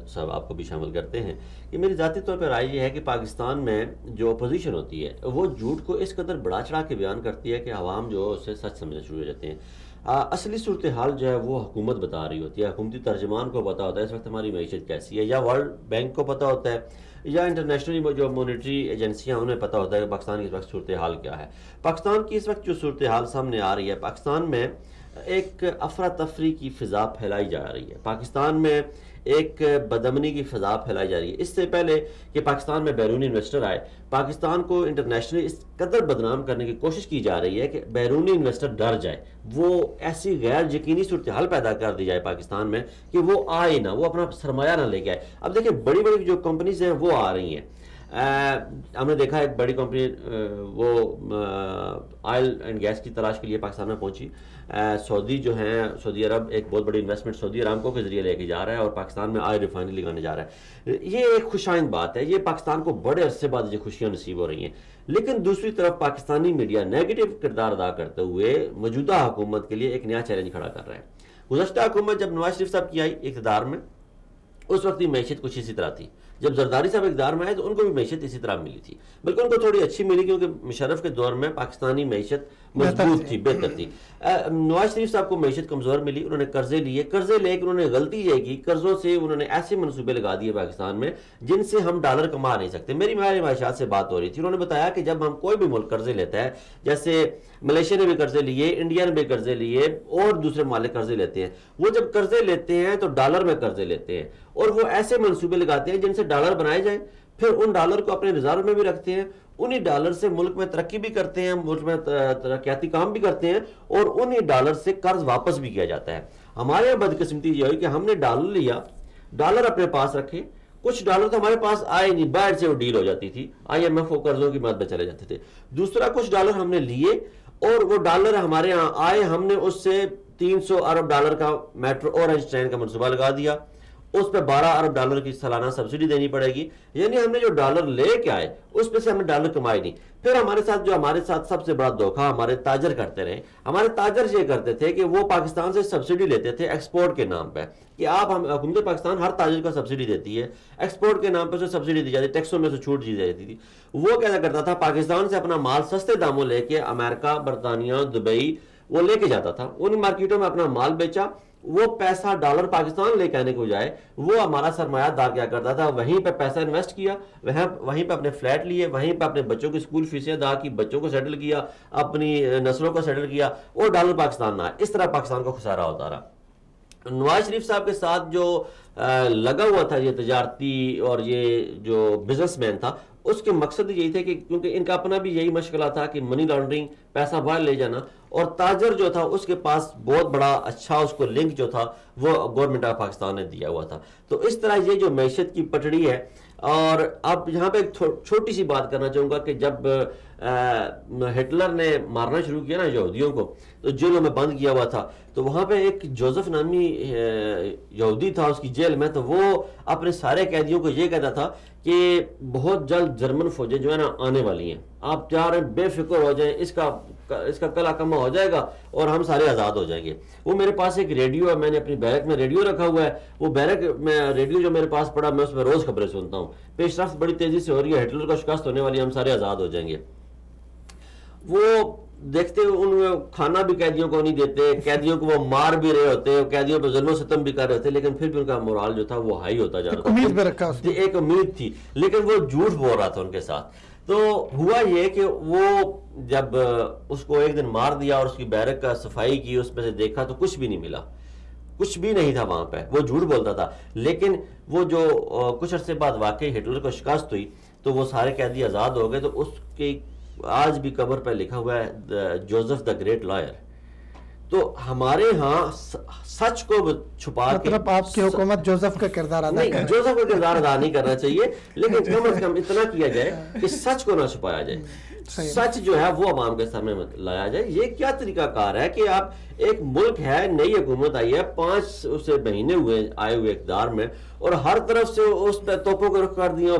صاحب آپ کو بھی شامل کرتے ہیں کہ میری ذاتی طور پر رائے یہ ہے کہ پاکستان میں جو اپوزیشن ہوتی ہے وہ جھوٹ کو اس قدر بڑھا چڑھا کے بیان کرتی ہے کہ عوام جو ہے اسے سچ سمجھنا شروع ہو جاتے ہیں. اصلی صورتحال جو ہے وہ حکومت بتا رہی ہوتی ہے, حکومتی ترجمان کو پتا ہوتا ہے اس وقت ہماری معیشت کیسی ہے, یا ورلڈ بینک کو پتا ہوتا ہے, یا انٹرنیشنلی جو مانیٹری ایجنسیاں انہیں پتا ہوتا ہے کہ پاکستان کی اس وقت صورتحال کیا ہے. پاکستان کی اس وقت جو صورتحال سامنے آ رہی ہے, پاکستان میں ایک افراتفری کی فضا پھیلائی جا رہی ہے, پاکستان میں ایک بدامنی کی فضا پھیلائی جا رہی ہے. اس سے پہلے کہ پاکستان میں بیرونی انویسٹر آئے, پاکستان کو انٹرنیشنلی اس قدر بدنام کرنے کی کوشش کی جا رہی ہے کہ بیرونی انویسٹر ڈر جائے, وہ ایسی غیر یقینی صورتحال پیدا کر دی جائے پاکستان میں کہ وہ آئے نہ, وہ اپنا سرمایہ نہ لے کے آئے. اب دیکھیں بڑی بڑی جو کمپنیز ہیں وہ آ رہی ہیں. ہم نے دیکھا ایک بڑی کمپنی وہ آئل اینڈ گیس کی تلاش کے لیے پاکستان میں پہنچی. سعودی جو ہیں, سعودی عرب ایک بہت بڑی انویسٹمنٹ سعودی ارامکو کے ذریعے لے کے جا رہا ہے اور پاکستان میں آئل ریفائنری لگانے جا رہا ہے. یہ ایک خوشائند بات ہے, یہ پاکستان کو بڑے عرصے بعد یہ خوشیاں نصیب ہو رہی ہیں. لیکن دوسری طرف پاکستانی میڈیا نیگیٹو کردار ادا کرتے ہوئے موجودہ حکومت کے لیے ایک نیا چیلنج کھڑا کر رہا ہے. گزشتہ حکومت جب نواز شریف صاحب کی آئی اقتدار میں, اس وقت کی معیشت کچھ اسی طرح تھی. جب زرداری صاحب اقتدار میں آئے تو ان کو بھی معیشت اسی طرح ملی تھی, بلکہ ان کو تھوڑی اچھی ملی کیونکہ مشرف کے دور میں پاکستانی معیشت مضبوط تھی, بہتر تھی. نواز شریف صاحب کو معیشت کمزور ملی, انہوں نے قرضے لیے, قرضے لے کے انہوں نے غلطی یہ کی, قرضوں سے انہوں نے ایسے منصوبے لگا دیے پاکستان میں جن سے ہم ڈالر کما نہیں سکتے. میری معاشات سے بات ہو رہی تھی, انہوں نے بتایا کہ جب ہم کوئی بھی ملک قرضے لیتا ہے, جیسے ملیشیا نے بھی قرضے لیے, انڈیا نے بھی قرضے لیے, اور دوسرے ممالک قرضے لیتے ہیں, وہ جب قرضے لیتے ہیں تو ڈالر میں قرضے لیتے ہیں اور وہ ایسے منصوبے لگاتے ہیں جن سے ڈالر بنائے جائیں, پھر ان ڈالر کو اپنے ریزرو میں بھی رکھتے ہیں, انہی ڈالر سے ملک میں ترقی بھی کرتے ہیں, ملک میں ترقیاتی کام بھی کرتے ہیں, اور انہی ڈالر سے قرض واپس بھی کیا جاتا ہے. ہمارے یہاں بدقسمتی یہ ہوئی کہ ہم نے ڈالر لیا, ڈالر اپنے پاس رکھے, کچھ ڈالر تو ہمارے پاس آئے نہیں, باہر سے وہ ڈیل ہو جاتی تھی, IMF قرضوں کی مدد میں چلے جاتے تھے. دوسرا کچھ ڈالر ہم نے لیے اور وہ ڈالر ہمارے یہاں آئے, ہم نے اس سے 300 ارب ڈالر کا میٹرو اورنج ٹرین کا منصوبہ لگا دیا, اس پہ 12 ارب ڈالر کی سالانہ سبسڈی دینی پڑے گی. یعنی ہم نے جو ڈالر لے کے آئے اس پہ سے ہم نے ڈالر کمائے نہیں. پھر ہمارے ساتھ سب سے بڑا دھوکہ ہمارے تاجر کرتے رہے. ہمارے تاجر یہ کرتے تھے کہ وہ پاکستان سے سبسڈی لیتے تھے ایکسپورٹ کے نام پہ, کہ حکومت پاکستان ہر تاجر کو سبسڈی دیتی ہے, ایکسپورٹ کے نام پہ اسے سبسڈی دی جاتی ہے, ٹیکسوں میں سے چھوٹ دی جاتی تھی. وہ کیا کرتا تھا, پاکستان سے اپنا مال سستے داموں لے کے امریکہ, برطانیہ, دبئی وہ لے کے جاتا تھا, ان مارکیٹوں میں اپنا مال بیچا, وہ پیسہ ڈالر پاکستان لے کے آنے کو جائے, وہ ہمارا سرمایہ دار کیا کرتا تھا, وہیں پہ پیسہ انویسٹ کیا, وہیں پہ اپنے فلیٹ لیے, وہیں پہ اپنے بچوں کی اسکول فیسیں ادا کی, بچوں کو سیٹل کیا, اپنی نسلوں کو سیٹل کیا, اور ڈالر پاکستان نہ آئے. اس طرح پاکستان کو خسارہ ہوتا رہا. نواز شریف صاحب کے ساتھ جو لگا ہوا تھا یہ تجارتی اور یہ جو بزنس مین تھا, اس کے مقصد یہی تھے کہ کیونکہ ان کا اپنا بھی یہی مشغلہ تھا کہ منی لانڈرنگ, پیسہ باہر لے جانا, اور تاجر جو تھا اس کے پاس بہت بڑا اچھا اس کو لنک جو تھا وہ گورنمنٹ آف پاکستان نے دیا ہوا تھا. تو اس طرح یہ جو معیشت کی پٹڑی ہے. اور اب یہاں پہ ایک چھوٹی سی بات کرنا چاہوں گا کہ جب ہٹلر نے مارنا شروع کیا نا یہودیوں کو, تو جیلوں میں بند کیا ہوا تھا, تو وہاں پہ ایک جوزف نامی یہودی تھا اس کی جیل میں, تو وہ اپنے سارے قیدیوں کو یہ کہتا تھا کہ بہت جلد جرمن فوجیں جو ہے نا آنے والی ہیں, آپ تیار ہیں, بے فکر ہو جائیں, اس کا کلا کما ہو جائے گا اور ہم سارے آزاد ہو جائیں گے. وہ میرے پاس ایک ریڈیو ہے, میں نے اپنی بیرک میں ریڈیو رکھا ہوا ہے, وہ بیرک میں ریڈیو جو میرے پاس پڑا میں اس میں روز خبریں سنتا ہوں. پیش رفت بڑی تیزی سے ہو رہی ہے, ہٹلر کو شکست ہونے والی ہے, ہم سارے آزاد ہو جائیں گے. وہ دیکھتے ان کھانا بھی قیدیوں کو نہیں دیتے, قیدیوں کو وہ مار بھی رہے ہوتے, قیدیوں پہ ظلم و ستم بھی کر رہے ہوتے, لیکن پھر بھی ان کا مورال جو تھا وہ ہائی ہوتا جا رہا تھا, ایک امید تھی, لیکن وہ جھوٹ بول رہا تھا ان کے ساتھ. تو ہوا یہ کہ وہ جب اس کو ایک دن مار دیا اور اس کی بیرک کا صفائی کی, اس میں سے دیکھا تو کچھ بھی نہیں ملا, کچھ بھی نہیں تھا وہاں پہ, وہ جھوٹ بولتا تھا. لیکن وہ جو کچھ عرصے بعد واقعی ہٹلر کو شکست ہوئی تو وہ سارے قیدی آزاد ہو گئے. تو اس کی آج بھی قبر پہ لکھا ہوا ہے جوزف دا گریٹ لائر. تو ہمارے ہاں سچ کو چھپا کے, مطلب آپ کی حکومت جوزف کا کردار ادا نہیں, جوزف کا کردار ادا نہیں کرنا چاہیے, لیکن کم از کم اتنا کیا جائے کہ سچ کو نہ چھپایا جائے, سچ جو ہے وہ عوام کے سامنے لایا جائے. یہ کیا طریقہ کار ہے کہ آپ ایک ملک ہے, نئی حکومت آئی ہے, 5 مہینے ہوئے آئے ہوئے اقتدار میں, اور ہر طرف سے اس پہ توپوں کو رخ کر دیا,